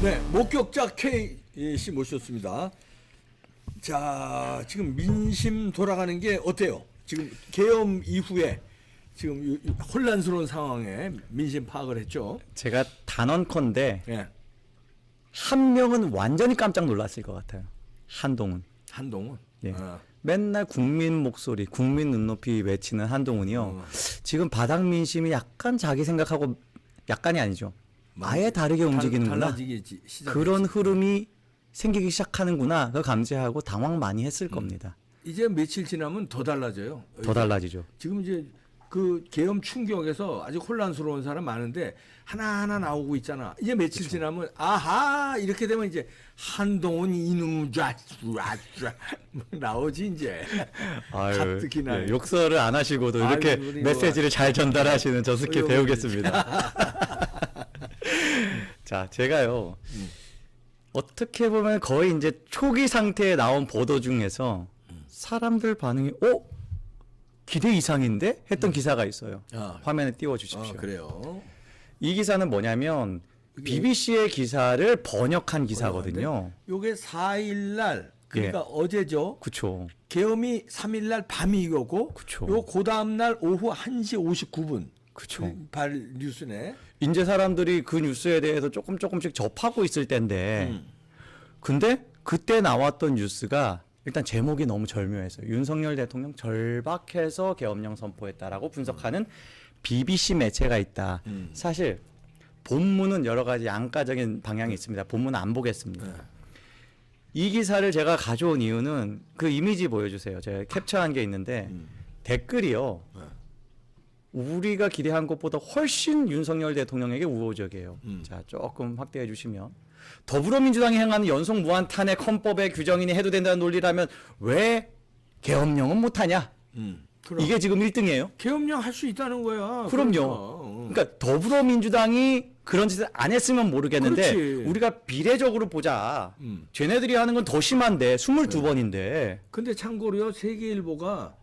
네, 목격자 K 씨 모셨습니다. 자, 지금 민심 돌아가는 게 어때요? 지금 계엄 이후에 지금 혼란스러운 상황에 민심 파악을 했죠. 제가 단언컨대 예, 한 명은 완전히 깜짝 놀랐을 것 같아요. 한동훈. 한동훈. 예. 아, 맨날 국민 목소리, 국민 눈높이 외치는 한동훈이요. 지금 바닥 민심이 약간 자기 생각하고 약간이 아니죠. 아예 다르게 움직이는구나. 달라지기 시작. 그런 흐름이 생기기 시작하는구나. 그걸 감지하고 당황 많이 했을 겁니다. 이제 며칠 지나면 더 달라져요. 더 달라지죠. 지금 이제 그 계엄 충격에서 아직 혼란스러운 사람 많은데 하나하나 나오고 있잖아. 이제 며칠 지나면 아하 이렇게 되면 이제 한동훈 이놈 쫙 나오지 이제. 가뜩이나 예, 욕설을 안 하시고도 이렇게 아이고, 우리 메시지를 잘 전달하시는 저 스킬 소용이 배우겠습니다. 자, 제가요. 어떻게 보면 거의 이제 초기 상태에 나온 보도 중에서 사람들 반응이 기대 이상인데 했던 기사가 있어요. 아. 화면에 띄워 주십시오. 그래요. 이 기사는 뭐냐면 BBC의 기사를 번역한 기사거든요. 요게 4일 날 그러니까 예. 어제죠. 그쵸. 계엄이 3일 날 밤이고 그쵸. 요 그다음 날 오후 1시 59분. 그쵸. 발 뉴스네. 이제 사람들이 그 뉴스에 대해서 조금씩 접하고 있을 때인데 근데 그때 나왔던 뉴스가 일단 제목이 너무 절묘해서 윤석열 대통령 절박해서 계엄령 선포했다라고 분석하는 BBC 매체가 있다. 사실 본문은 여러 가지 양가적인 방향이 있습니다. 본문은 안 보겠습니다. 이 기사를 제가 가져온 이유는 그 이미지 보여주세요. 제가 캡처한 게 있는데 댓글이요. 우리가 기대한 것보다 훨씬 윤석열 대통령에게 우호적이에요. 자, 조금 확대해 주시면 더불어민주당이 행하는 연속 무한 탄핵 헌법의 규정이니 해도 된다는 논리라면 왜 계엄령은 못하냐? 그럼. 이게 지금 1등이에요. 계엄령 할 수 있다는 거야. 그럼요. 그러니까 더불어민주당이 그런 짓을 안 했으면 모르겠는데 그렇지. 우리가 비례적으로 보자. 쟤네들이 하는 건 더 심한데 22번인데. 근데 참고로요 세계일보가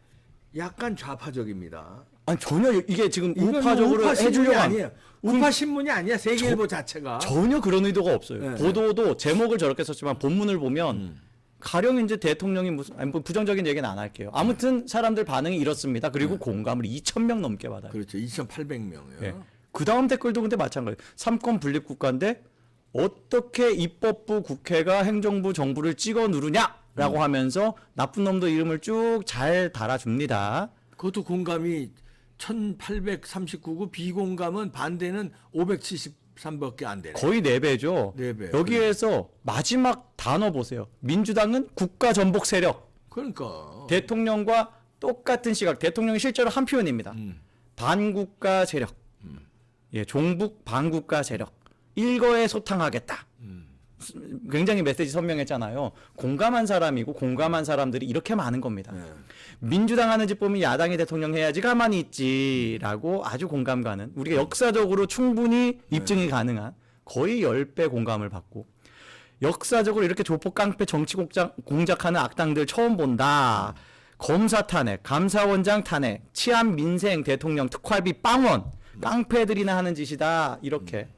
약간 좌파적입니다. 아니 전혀 이게 지금 이건 우파적으로 우파 신문이 해주려고 아니에요. 우파 신문이 아니야 세계일보 자체가. 전혀 그런 의도가 없어요. 네. 보도도 제목을 저렇게 썼지만 본문을 보면 가령 이제 대통령이 무슨 아니 뭐 부정적인 얘기는 안 할게요. 아무튼 사람들 반응이 이렇습니다. 그리고 공감을 2,000명 넘게 받아요. 그렇죠. 2,800명이요. 예. 그 다음 댓글도 근데 마찬가지예요. 삼권 분립 국가인데 어떻게 입법부 국회가 행정부 정부를 찍어 누르냐라고 하면서 나쁜 놈도 이름을 쭉 잘 달아줍니다. 그것도 공감이 1,839고 비공감은 반대는 573밖에 안 되네. 거의 4배죠. 4배. 여기에서 마지막 단어 보세요. 민주당은 국가 전복 세력. 그러니까. 대통령과 똑같은 시각. 대통령이 실제로 한 표현입니다. 반국가 세력. 예, 종북 반국가 세력. 일거에 소탕하겠다. 굉장히 메시지 선명했잖아요. 공감한 사람이고 공감한 사람들이 이렇게 많은 겁니다. 네. 민주당 하는 짓 보면 야당이 대통령 해야지 가만히 있지라고 아주 공감 가는 우리가 역사적으로 충분히 입증이 가능한 거의 10배 공감을 받고 역사적으로 이렇게 조폭 깡패 정치 공작하는 악당들 처음 본다. 검사 탄핵, 감사원장 탄핵, 치안 민생 대통령 특활비 빵원 깡패들이나 하는 짓이다. 이렇게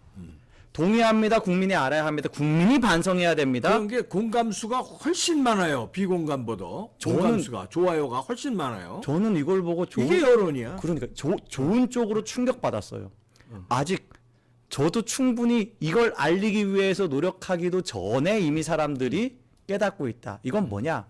동의합니다. 국민이 알아야 합니다. 국민이 반성해야 됩니다. 그런 게 공감수가 훨씬 많아요. 비공감보다. 공감수가 좋아요가 훨씬 많아요. 저는 이걸 보고 이게 여론이야. 그러니까 좋은 쪽으로 충격받았어요. 아직 저도 충분히 이걸 알리기 위해서 노력하기도 전에 이미 사람들이 깨닫고 있다. 이건 뭐냐?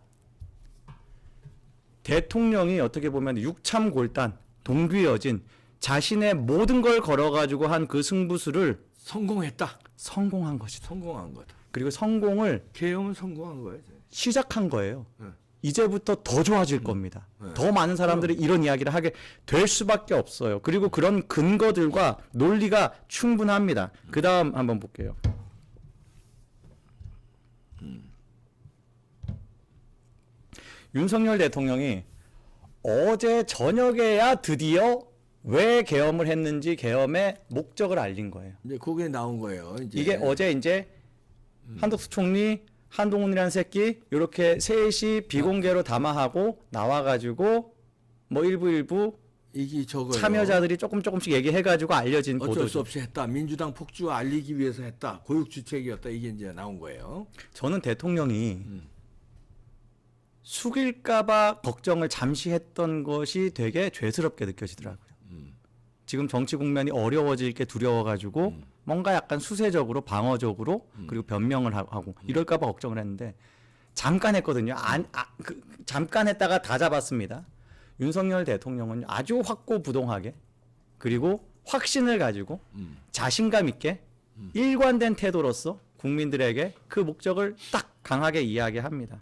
대통령이 어떻게 보면 육참골단, 동귀여진 자신의 모든 걸 걸어가지고 한 그 승부수를 성공했다. 성공한 것이다. 성공한 거다. 그리고 성공을 계엄은 성공한 거예요. 시작한 거예요. 네. 이제부터 더 좋아질 겁니다. 더 많은 사람들이 이런 이야기를 하게 될 수밖에 없어요. 그리고 그런 근거들과 논리가 충분합니다. 그 다음 한번 볼게요. 윤석열 대통령이 어제 저녁에야 드디어 왜 계엄을 했는지 계엄의 목적을 알린 거예요. 이제 그게 나온 거예요. 이제. 이게 어제 이제 한덕수 총리, 한동훈이라는 새끼 이렇게 셋이 비공개로 담화하고 나와가지고 뭐 일부 이게 저거요. 참여자들이 조금씩 얘기해가지고 알려진 어쩔 보도죠. 수 없이 했다. 민주당 폭주 알리기 위해서 했다. 고육주책이었다. 이게 이제 나온 거예요. 저는 대통령이 숙일까봐 걱정을 잠시 했던 것이 되게 죄스럽게 느껴지더라고요. 지금 정치 국면이 어려워질 게 두려워가지고 뭔가 약간 수세적으로 방어적으로 그리고 변명을 하고 이럴까봐 걱정을 했는데 잠깐 했거든요. 잠깐 했다가 다 잡았습니다. 윤석열 대통령은 아주 확고부동하게 그리고 확신을 가지고 자신감 있게 일관된 태도로서 국민들에게 그 목적을 딱 강하게 이야기합니다.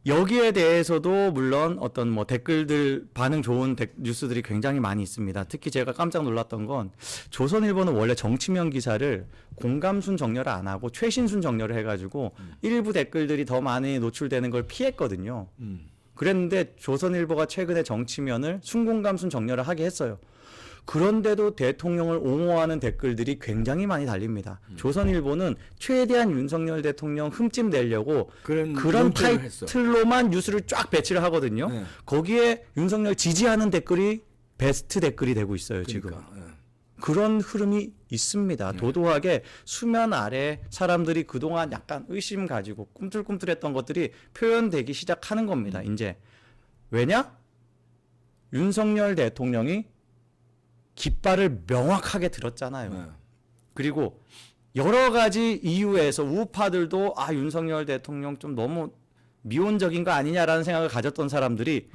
여기에 대해서도 물론 어떤 뭐 댓글들 반응 좋은 뉴스들이 굉장히 많이 있습니다. 특히 제가 깜짝 놀랐던 건 조선일보는 원래 정치면 기사를 공감순 정렬을 안 하고 최신순 정렬을 해가지고 일부 댓글들이 더 많이 노출되는 걸 피했거든요. 그랬는데 조선일보가 최근에 정치면을 순공감순 정렬을 하게 했어요. 그런데도 대통령을 옹호하는 댓글들이 굉장히 많이 달립니다. 조선일보는 최대한 윤석열 대통령 흠집 내려고 그런 타이틀로만 뉴스를 쫙 배치를 하거든요. 네. 거기에 윤석열 지지하는 댓글이 베스트 댓글이 되고 있어요. 지금. 그런 흐름이 있습니다. 도도하게 수면 아래 사람들이 그동안 약간 의심 가지고 꿈틀꿈틀했던 것들이 표현되기 시작하는 겁니다. 이제 왜냐? 윤석열 대통령이 깃발을 명확하게 들었잖아요. 그리고 여러 가지 이유에서 우파들도 윤석열 대통령 좀 너무 미온적인 거 아니냐라는 생각을 가졌던 사람들이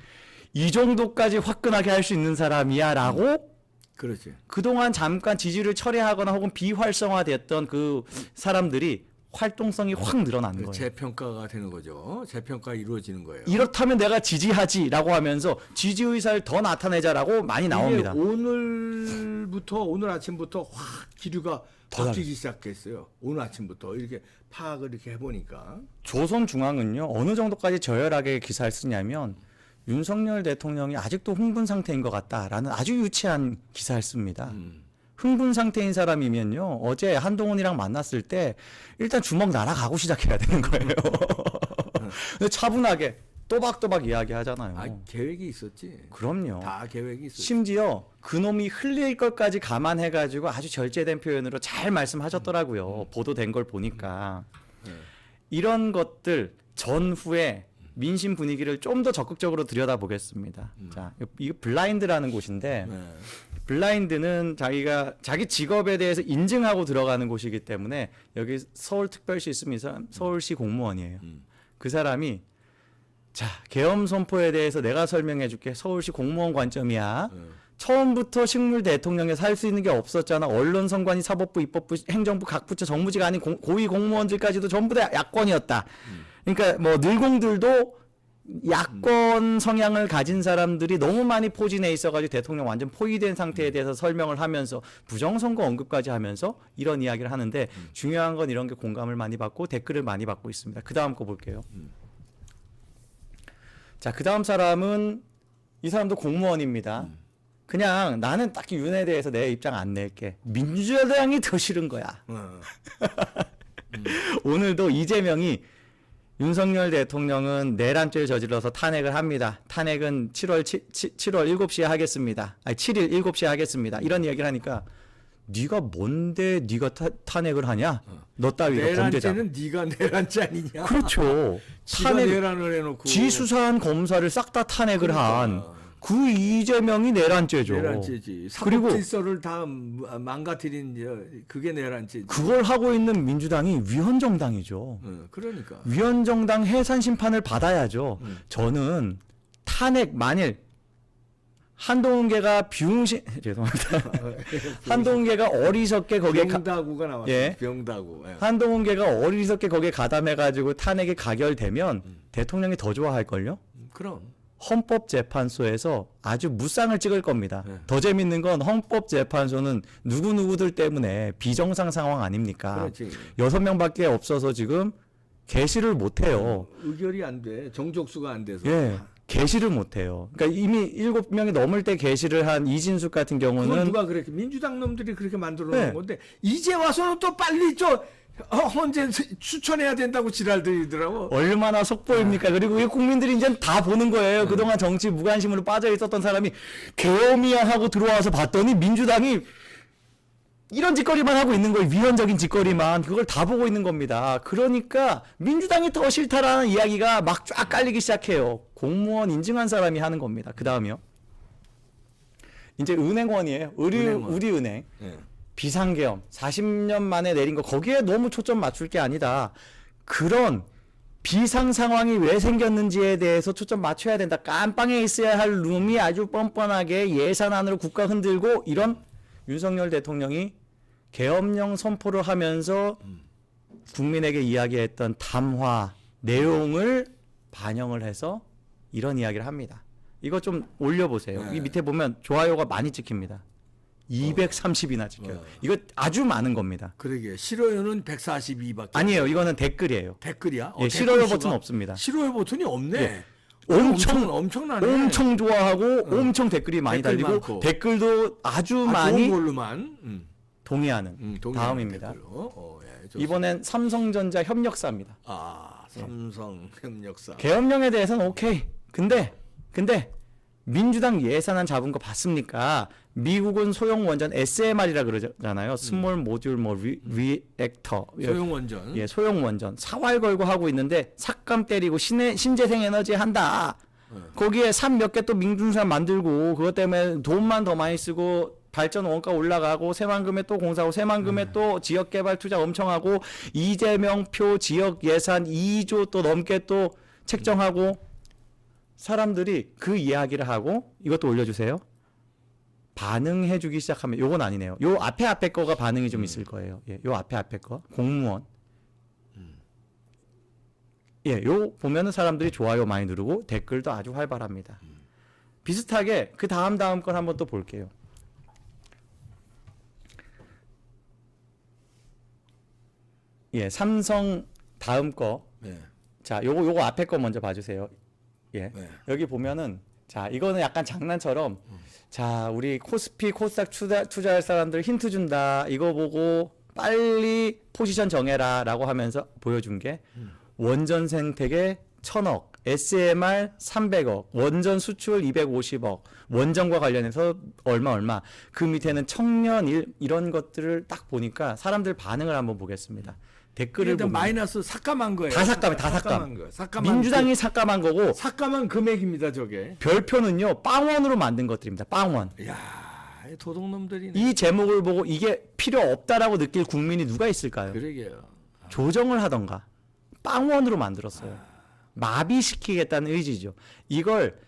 이 정도까지 화끈하게 할 수 있는 사람이야라고 그렇지. 그동안 잠깐 지지를 철회하거나 혹은 비활성화됐던 그 사람들이 활동성이 확 늘어난 거예요. 재평가가 되는 거죠. 재평가 이루어지는 거예요. 이렇다면 내가 지지하지라고 하면서 지지 의사를 더 나타내자라고 많이 나옵니다. 오늘 아침부터 확 기류가 바뀌기 시작했어요. 오늘 아침부터 이렇게 파악을 이렇게 해보니까 조선중앙은요 어느 정도까지 저열하게 기사를 쓰냐면 윤석열 대통령이 아직도 흥분 상태인 것 같다라는 아주 유치한 기사를 씁니다. 흥분 상태인 사람이면요 어제 한동훈이랑 만났을 때 일단 주먹 날아가고 시작해야 되는 거예요. 근데 차분하게 또박또박 이야기하잖아요. 계획이 있었지. 그럼요. 다 계획이 있었지. 심지어 그놈이 흘릴 것까지 감안해가지고 아주 절제된 표현으로 잘 말씀하셨더라고요. 보도된 걸 보니까. 이런 것들 전후에 민심 분위기를 좀 더 적극적으로 들여다보겠습니다. 자, 이거 블라인드라는 곳인데 블라인드는 자기 직업에 대해서 인증하고 들어가는 곳이기 때문에 여기 서울특별시 있으면 서울시 공무원이에요. 그 사람이 자, 계엄 선포에 대해서 내가 설명해 줄게. 서울시 공무원 관점이야. 처음부터 식물 대통령에서 할 수 있는 게 없었잖아. 언론, 선관위, 사법부, 입법부, 행정부, 각 부처 정무직 아닌 고위 공무원들까지도 전부 다 야권이었다. 그러니까 뭐 늘공들도 야권 성향을 가진 사람들이 너무 많이 포진해 있어가지고 대통령 완전 포위된 상태에 대해서 설명을 하면서 부정선거 언급까지 하면서 이런 이야기를 하는데 중요한 건 이런 게 공감을 많이 받고 댓글을 많이 받고 있습니다. 그 다음 거 볼게요. 자, 그 다음 사람은 이 사람도 공무원입니다. 그냥 나는 딱히 윤에 대해서 내 입장 안 낼게. 민주당이 더 싫은 거야. 오늘도 이재명이 윤석열 대통령은 내란죄를 저질러서 탄핵을 합니다. 탄핵은 7월 7시에 하겠습니다. 7일 7시에 하겠습니다. 이런 이야기를 하니까 네가 뭔데 네가 탄핵을 하냐? 너 따위가 범죄자. 내란죄는 네가 내란죄 아니냐? 그렇죠. 탄핵 내란을 해놓고 지 수사한 검사를 싹 다 탄핵을 그러니까. 한 그 이재명이 내란죄죠. 내란죄지. 그리고 사법질서를 다 망가뜨린 그게 내란죄지. 그걸 하고 있는 민주당이 위헌정당이죠. 그러니까. 위헌정당 해산 심판을 받아야죠. 저는 탄핵 만일 한동훈계가 죄송합니다. 한동훈계가 어리석게 거기에 병다구가 나왔어요. 예. 병다구. 한동훈계가 어리석게 거기에 가담해가지고 탄핵이 가결되면 대통령이 더 좋아할걸요? 그럼. 헌법재판소에서 아주 무쌍을 찍을 겁니다. 더 재밌는 건 헌법재판소는 누구누구들 때문에 비정상 상황 아닙니까? 그렇지. 6명밖에 없어서 지금 개시를 못해요. 의결이 안 돼. 정족수가 안 돼서. 예. 게시를 못해요. 그러니까 이미 7명이 넘을 때 게시를 한 이진숙 같은 그건 경우는 누가 그렇게 민주당 놈들이 그렇게 만들어 놓은 네. 건데 이제 와서는 또 빨리 헌재 추천해야 된다고 지랄들이더라고. 얼마나 속보입니까? 그리고 이 국민들이 이제 다 보는 거예요. 그동안 정치 무관심으로 빠져 있었던 사람이 계엄이야 하고 들어와서 봤더니 민주당이 이런 짓거리만 하고 있는 거예요. 위헌적인 짓거리만. 그걸 다 보고 있는 겁니다. 그러니까 민주당이 더 싫다라는 이야기가 막 쫙 깔리기 시작해요. 공무원 인증한 사람이 하는 겁니다. 그 다음이요. 이제 은행원이에요. 은행원. 우리은행. 네. 비상계엄 40년 만에 내린 거 거기에 너무 초점 맞출 게 아니다. 그런 비상 상황이 왜 생겼는지에 대해서 초점 맞춰야 된다. 깜빵에 있어야 할 룸이 아주 뻔뻔하게 예산안으로 국가 흔들고 이런 윤석열 대통령이 계엄령 선포를 하면서 국민에게 이야기했던 담화 내용을 반영을 해서 이런 이야기를 합니다. 이거 좀 올려보세요. 네. 이 밑에 보면 좋아요가 많이 찍힙니다. 230이나 찍혀요. 이거 아주 많은 겁니다. 그러게 싫어요는 142밖에. 아니에요. 이거는 댓글이에요. 댓글이야? 예, 댓글 싫어요 수가? 버튼 없습니다. 싫어요 버튼이 없네. 예. 엄청 엄청나네. 엄청 좋아하고 엄청 댓글이 많이 댓글 달리고 많고. 댓글도 아주 좋은 많이 걸로만. 동의하는 동의하는 다음입니다. 댓글로. 예, 좋습니다. 이번엔 삼성전자 협력사입니다. 삼성 협력사. 계엄령에 대해서는 오케이. 근데 민주당 예산안 잡은 거 봤습니까? 미국은 소형 원전 SMR이라 그러잖아요. 스몰 모듈 리액터. 소형 원전. 예, 소형 원전. 사활 걸고 하고 있는데 삭감 때리고 신재생 에너지 한다. 거기에 산 몇 개 또 민둥산 만들고 그것 때문에 돈만 더 많이 쓰고 발전 원가 올라가고 새만금에 또 공사하고 새만금에 또 지역 개발 투자 엄청 하고 이재명 표 지역 예산 2조 또 넘게 또 책정하고 사람들이 그 이야기를 하고 이것도 올려주세요. 반응해 주기 시작하면 요건 아니네요. 요 앞에 거가 반응이 좀 있을 거예요. 예, 요 앞에 거 공무원. 예, 요 보면은 사람들이 좋아요 많이 누르고 댓글도 아주 활발합니다. 비슷하게 그 다음 건 한번 또 볼게요. 예, 삼성 다음 거. 네. 자, 요거 앞에 거 먼저 봐주세요. 예, 네. 여기 보면은 자, 이거는 약간 장난처럼 자, 우리 코스피 코스닥 투자할 사람들 힌트 준다. 이거 보고 빨리 포지션 정해라라고 하면서 보여준 게 원전 생태계 1,000억, SMR 300억, 원전 수출 250억, 원전과 관련해서 얼마, 그 밑에는 청년 이런 것들을 딱 보니까 사람들 반응을 한번 보겠습니다. 댓글을 일단 보면 마이너스 삭감한 거예요. 다 삭감해, 다 삭감한 거예요. 삭감한 민주당이 삭감한 거고 삭감한 금액입니다, 저게. 별표는요 빵원으로 만든 것들입니다. 빵원. 야, 도둑놈들이네. 이 제목을 보고 이게 필요 없다라고 느낄 국민이 누가 있을까요? 그러게요. 조정을 하던가 빵원으로 만들었어요. 마비시키겠다는 의지죠. 이걸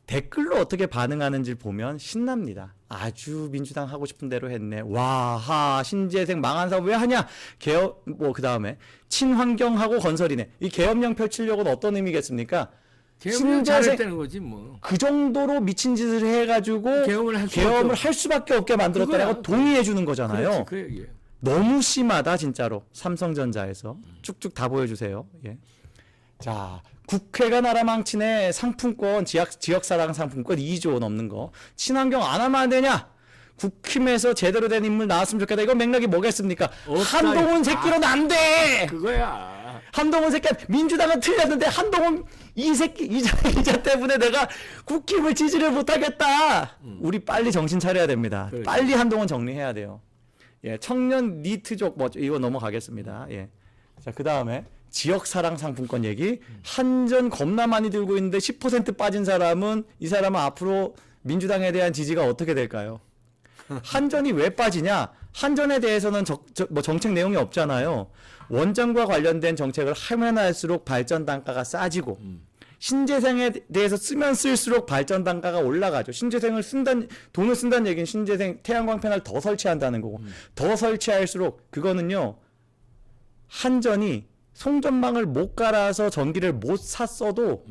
댓글로 어떻게 반응하는지 보면 신납니다. 아주 민주당 하고 싶은 대로 했네. 와하 신재생 망한 사업 왜 하냐? 개업 그 다음에 친환경하고 건설이네. 이 계엄령 펼치려고는 어떤 의미겠습니까? 계엄을 잘했다는 거지 뭐. 그 정도로 미친 짓을 해가지고 계엄을 할 수밖에 없게 만들었다라고 그거야. 동의해 주는 거잖아요. 그렇지, 그 얘기예요. 너무 심하다 진짜로. 삼성전자에서 쭉쭉 다 보여주세요. 예. 자, 국회가 나라 망치네. 상품권 지역사랑 상품권 2조 넘는 거. 친환경 안 하면 안 되냐? 국힘에서 제대로 된 인물 나왔으면 좋겠다. 이건 맥락이 뭐겠습니까? 한동훈 새끼로는 안 돼. 그거야. 한동훈 새끼 민주당은 틀렸는데 한동훈 이 새끼 이자 때문에 내가 국힘을 지지를 못하겠다. 우리 빨리 정신 차려야 됩니다. 그러게. 빨리 한동훈 정리해야 돼요. 예, 청년 니트족 이거 넘어가겠습니다. 예, 자 그 다음에 지역 사랑 상품권 얘기. 한전 겁나 많이 들고 있는데 10% 빠진 사람은 이 사람은 앞으로 민주당에 대한 지지가 어떻게 될까요? 한전이 왜 빠지냐? 한전에 대해서는 정책 내용이 없잖아요. 원전과 관련된 정책을 하면 할수록 발전 단가가 싸지고 신재생에 대해서 쓰면 쓸수록 발전 단가가 올라가죠. 신재생을 돈을 쓴다는 얘기는 신재생 태양광 패널 더 설치한다는 거고 더 설치할수록 그거는요. 한전이 송전망을 못 갈아서 전기를 못 샀어도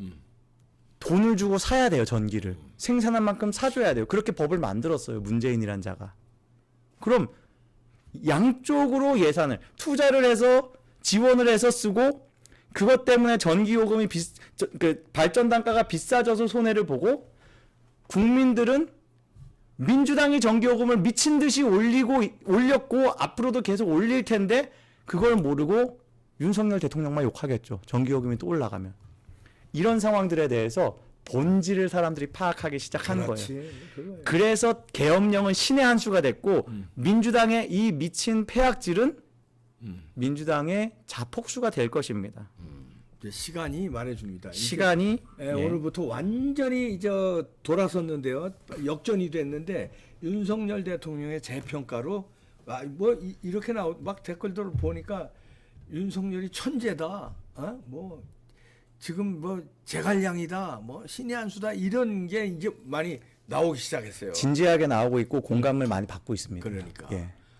돈을 주고 사야 돼요. 전기를 생산한 만큼 사줘야 돼요. 그렇게 법을 만들었어요. 문재인이란 자가. 그럼 양쪽으로 예산을 투자를 해서 지원을 해서 쓰고 그것 때문에 전기요금이 그 발전 단가가 비싸져서 손해를 보고 국민들은 민주당이 전기요금을 미친 듯이 올렸고 앞으로도 계속 올릴 텐데 그걸 모르고 윤석열 대통령만 욕하겠죠. 전기요금이 또 올라가면. 이런 상황들에 대해서 본질을 사람들이 파악하기 시작한 거예요. 그거예요. 그래서 계엄령은 신의 한 수가 됐고 민주당의 이 미친 폐악질은 민주당의 자폭수가 될 것입니다. 이제 시간이 말해줍니다. 이제, 시간이 오늘부터 완전히 이제 돌아섰는데요. 역전이 됐는데 윤석열 대통령의 재평가로 이렇게 막 댓글들을 보니까 윤석열이 천재다. 뭐 지금 뭐 제갈량이다. 뭐 신의 한 수다. 이런 게 이제 많이 나오기 시작했어요. 진지하게 나오고 있고 공감을 많이 받고 있습니다. 그러니까. 예.